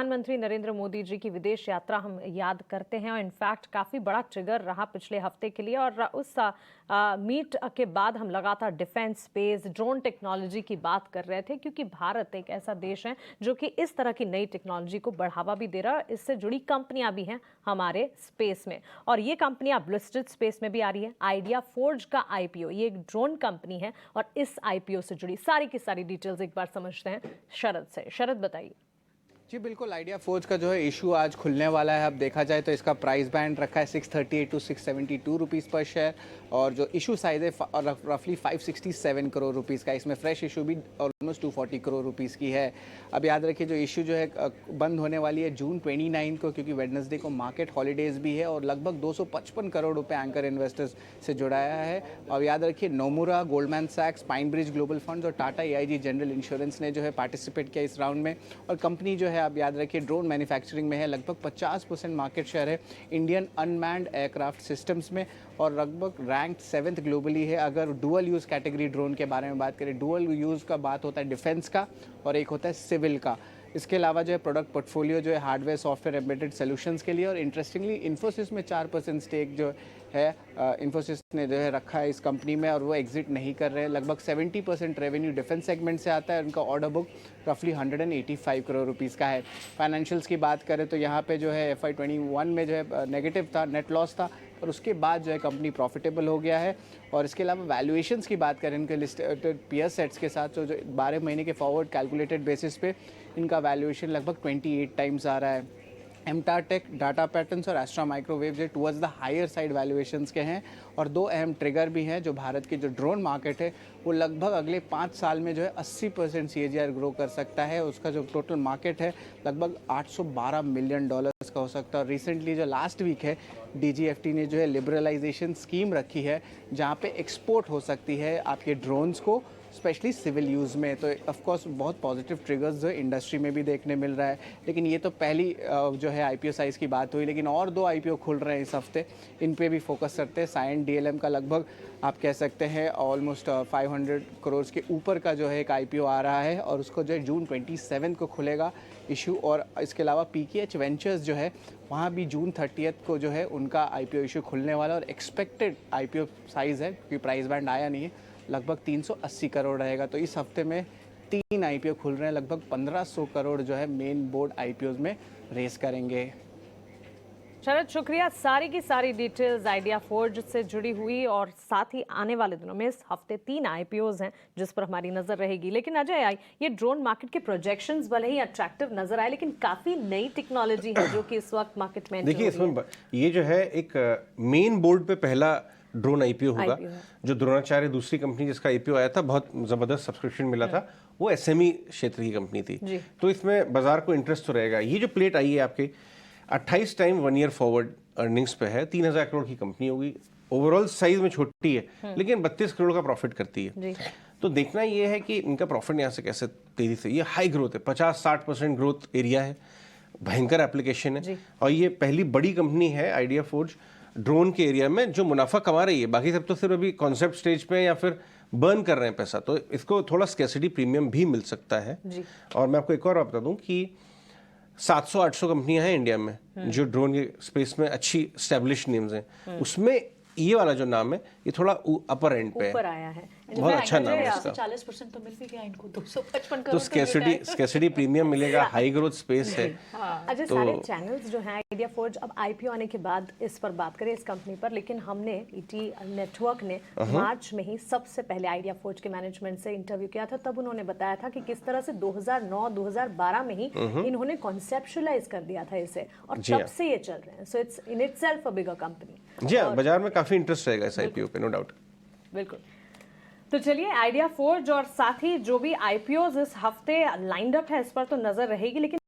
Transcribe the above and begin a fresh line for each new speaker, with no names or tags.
प्रधानमंत्री नरेंद्र मोदी जी की विदेश यात्रा हम याद करते हैं और इनफैक्ट काफी बड़ा ट्रिगर रहा पिछले हफ्ते के लिए। और उस मीट के बाद हम लगातार डिफेंस, स्पेस, ड्रोन टेक्नोलॉजी की बात कर रहे थे, क्योंकि भारत एक ऐसा देश है जो कि इस तरह की नई टेक्नोलॉजी को बढ़ावा भी दे रहा है। इससे जुड़ी कंपनियां भी हैं हमारे स्पेस में, और ये कंपनियां लिस्टेड स्पेस में भी आ रही है। आइडिया फोर्ज का आईपीओ, ये एक ड्रोन कंपनी है, और इस आईपीओ से जुड़ी सारी की सारी डिटेल्स एक बार समझते हैं शरद से। शरद बताइए।
जी बिल्कुल, आइडिया फोर्ज का जो है इशू आज खुलने वाला है। अब देखा जाए तो इसका प्राइस बैंड रखा है 638 टू 672 रुपीज़ पर शेयर, और जो इशू साइज है रफली 567 करोड़ रुपीज़ का। इसमें फ्रेश इशू भी ऑलमोस्ट 240 करोड़ रुपीज़ की है। अब याद रखिए जो इशू जो है बंद होने वाली है जून 29 को, क्योंकि वेडनेसडे को मार्केट हॉलीडेज भी है, और लगभग 255 करोड़ रुपये एंकर इन्वेस्टर्स से जुड़ाया है। और याद रखिए नोमुरा, गोल्डमैन सैक्स, पाइन ब्रिज ग्लोबल फंड्स और टाटा AIG जनरल इंश्योरेंस ने जो है पार्टिसिपेट किया इस राउंड में। और कंपनी जो है आप याद रखिए ड्रोन मैन्युफैक्चरिंग में है, लगभग 50% मार्केट शेयर है इंडियन अनमैन्ड एयरक्राफ्ट सिस्टम्स में, और लगभग रैंक 7th ग्लोबली है। अगर डुअल यूज़ कैटेगरी ड्रोन के बारे में बात करें, डुअल यूज़ का बात होता है डिफेंस का और एक होता है सिविल का। इसके अलावा जो है प्रोडक्ट पोर्टफोलियो जो है हार्डवेयर, सॉफ्टवेयर, एम्बेडेड सॉल्यूशंस के लिए, और इंटरेस्टिंगली इन्फोसिस में 4% स्टेक जो है इन्फोसिस ने जो है रखा है इस कंपनी में, और वो एग्जिट नहीं कर रहे हैं। लगभग 70% रेवेन्यू डिफेंस सेगमेंट से आता है। उनका ऑर्डर बुक रफली 185 करोड़ रुपीज़ का है। फाइनेंशियल्स की बात करें तो यहाँ पे जो है FY21 में जो है नेगेटिव था, नेट लॉस था, और उसके बाद जो है कंपनी प्रॉफिटेबल हो गया है। और इसके अलावा वैल्यूएशंस की बात करें इनके लिस्टेड पीयर सेट्स के साथ, जो 12 महीने के फॉरवर्ड कैलकुलेटेड बेसिस पे इनका वैल्यूएशन लगभग 28 टाइम्स आ रहा है। एमटार टेक, डाटा पैटर्न्स और एस्ट्रा माइक्रोवेव जो towards the higher side valuations के हैं। और दो अहम ट्रिगर भी हैं, जो भारत की जो ड्रोन मार्केट है वो लगभग अगले 5 साल में जो है 80% CAGR ग्रो कर सकता है। उसका जो टोटल मार्केट है लगभग $812 मिलियन का हो सकता है। और रिसेंटली जो लास्ट वीक है DGFT ने जो है लिबरलाइजेशन स्कीम रखी है, जहाँ पे एक्सपोर्ट हो सकती है आपके ड्रोन्स को, स्पेशली सिविल यूज़ में। तो ऑफकोर्स बहुत पॉजिटिव ट्रिगर्स जो इंडस्ट्री में भी देखने मिल रहा है। लेकिन ये तो पहली जो है IPO साइज़ की बात हुई, लेकिन और 2 IPO खुल रहे हैं इस हफ्ते, इन पे भी फोकस करते हैं। साइंट DLM का लगभग आप कह सकते हैं ऑलमोस्ट 500 करोड़ के ऊपर का जो है एक IPO आ रहा है, और उसको जो है जून 27 को खुलेगा इशू। और इसके अलावा PKH वेंचर्स जो है वहाँ भी जून 30 को जो है उनका IPO इशू खुलने वाला है। और एक्सपेक्टेड IPO साइज़ है, क्योंकि प्राइस बैंड आया नहीं है, लगभग 380 करोड़ रहेगा। तो इस हफ्ते में 3 IPO खुल रहे हैं, लगभग 1500 करोड़ जो है मेन बोर्ड IPOs में रेस करेंगे।
शरद, शुक्रिया। सारी की सारी डिटेल्स आइडिया फोर्ज से जुड़ी हुई, और साथ ही आने वाले दिनों में इस हफ्ते 3 IPOs हैं जिस पर हमारी नजर रहेगी। लेकिन अजय, ये ड्रोन मार्केट के प्रोजेक्शंस भले ही अट्रैक्टिव नजर आए, लेकिन काफी नई टेक्नोलॉजी है जो कि इस वक्त मार्केट में
देखिए इसमें ये जो है एक मेन बोर्ड पे पहला ड्रोन IPO होगा। जो द्रोणाचार्य दूसरी कंपनी जिसका IPO आया था, बहुत जबरदस्त सब्सक्रिप्शन मिला था, वो SME क्षेत्र की कंपनी थी। तो इसमें बाजार को इंटरेस्ट तो रहेगा। ये जो प्लेट आई है आपके 28 टाइम 1 ईयर फॉरवर्ड अर्निंग्स पे है, 3000 करोड़ की कंपनी होगी। ओवरऑल साइज में छोटी है, लेकिन 32 करोड़ का प्रॉफिट करती है। तो देखना ये है कि इनका प्रॉफिट यहाँ से कैसे तेजी से, ये हाई ग्रोथ है, 50-60% ग्रोथ एरिया है, भयंकर एप्लीकेशन है। और ये पहली बड़ी कंपनी है आइडिया फोर्ज ड्रोन के एरिया में जो मुनाफा कमा रही है। बाकी सब तो सिर्फ अभी कॉन्सेप्ट स्टेज पे या फिर बर्न कर रहे हैं पैसा, तो इसको थोड़ा स्कैसिटी प्रीमियम भी मिल सकता है। और मैं आपको एक और बता दूं कि 700-800 कंपनियां हैं इंडिया में जो ड्रोन के स्पेस में अच्छी स्टैब्लिश नेम्स हैं। उसमें ये वाला जो नाम है ये थोड़ा अपर एंड पे
ऊपर आया है,
बहुत अच्छा नाम है इसका।
40% तो मिल भी गया इनको, 255
तो स्कैसिटी प्रीमियम मिलेगा, हाई ग्रोथ स्पेस है।
अच्छा, सारे चैनल्स जो हैं आइडिया फोर्ज, अब IPO आने के बाद इस पर बात करें इस कंपनी पर, लेकिन हमने ET नेटवर्क ने मार्च में ही सबसे पहले आइडिया फोर्ज के मैनेजमेंट से इंटरव्यू किया था। तब उन्होंने बताया था कि किस तरह से 2009-2012 में ही इन्होंने कॉन्सेप्शुलाइज कर दिया था इसे, और तब से ये चल रहे हैं। So it's in itself a bigger company.
जी हाँ, बाजार में काफी इंटरेस्ट रहेगा इस IPO पे, नो डाउट।
बिल्कुल। तो चलिए, आइडिया फोर्ज और साथ ही जो भी IPOs इस हफ्ते लाइंड अप है इस पर तो नजर रहेगी, लेकिन